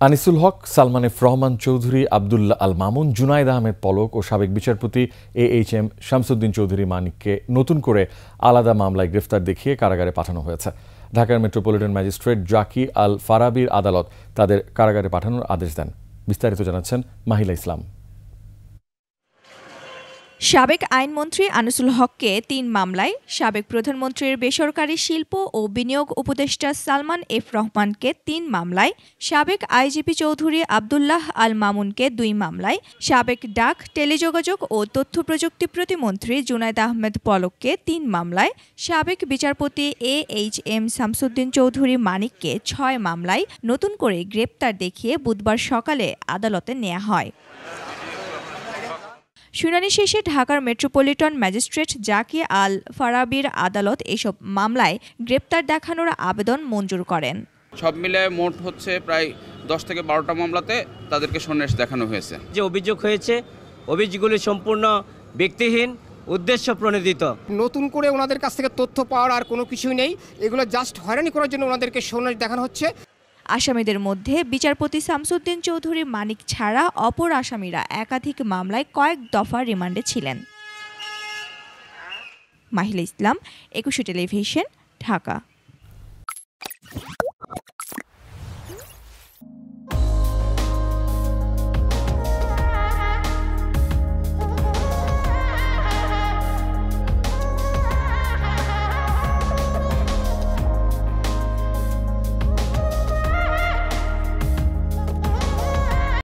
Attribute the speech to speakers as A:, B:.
A: আনিসুল হক, Salman F Rahman Chowdhury, Abdullah Al Mamun, Junaid Ahmed Palak ও সাবেক বিচারপতি AHM Shamsuddin Chowdhury মানিককে নতুন করে আলাদা মামলায় গ্রেফতার দেখিয়ে কারাগারে পাঠানো হয়েছে। ঢাকার মেট্রোপলিটন ম্যাজিস্ট্রেট জাকি আল ফারাবির আদালত তাদের কারাগারে পাঠানোর আদেশ দেন। বিস্তারিত জানাচ্ছেন মাহিলা ইসলাম।
B: সাবেক আইনমন্ত্রী আনিসুল হককে ৩ মামলায়, সাবেক প্রধানমন্ত্রীর বেসরকারি শিল্প ও বিনিয়োগ উপদেষ্টা সালমান এফ রহমানকে ৩ মামলায়, সাবেক আইজিপি চৌধুরী আব্দুল্লাহ আল মামুনকে ২ মামলায়, সাবেক ডাক, টেলিযোগাযোগ ও তথ্য প্রযুক্তি প্রতিমন্ত্রী জুনায়েদ আহমেদ পলককে ৩ মামলায়, সাবেক বিচারপতি AHM শামসুদ্দিন চৌধুরী মানিককে ৬ মামলায় নতুন করে গ্রেপ্তার দেখিয়ে বুধবার সকালে আদালতে নেওয়া হয়। শুনানি শেষে ঢাকার মেট্রোপলিটন ম্যাজিস্ট্রেট জাকি আল ফারাবির আদালত এসব মামলায় গ্রেপ্তার দেখানোর আবেদন মঞ্জুর করেন।
C: সব মিলে মোট হচ্ছে প্রায় 10 থেকে 12টা মামলাতে তাদেরকে সন্ন্যাস দেখানো হয়েছে।
D: যে অভিযোগ হয়েছে, অভিযোগগুলি সম্পূর্ণ ব্যক্তিহীন, উদ্দেশ্য প্রণোদিত।
E: নতুন করে ওনাদের কাছ থেকে তথ্য পাওয়ার আর কোনো কিছুই নেই, এগুলো জাস্ট হয়রানি করার জন্য ওনাদেরকে সন্ন্যাস দেখানো হচ্ছে।
B: আসামিদের মধ্যে বিচারপতি শামসুদ্দিন চৌধুরী মানিক ছাড়া অপর আসামিরা একাধিক মামলায় কয়েক দফা রিমান্ডে ছিলেন। মাহিলা ইসলাম, 21 টেলিভিশন, ঢাকা।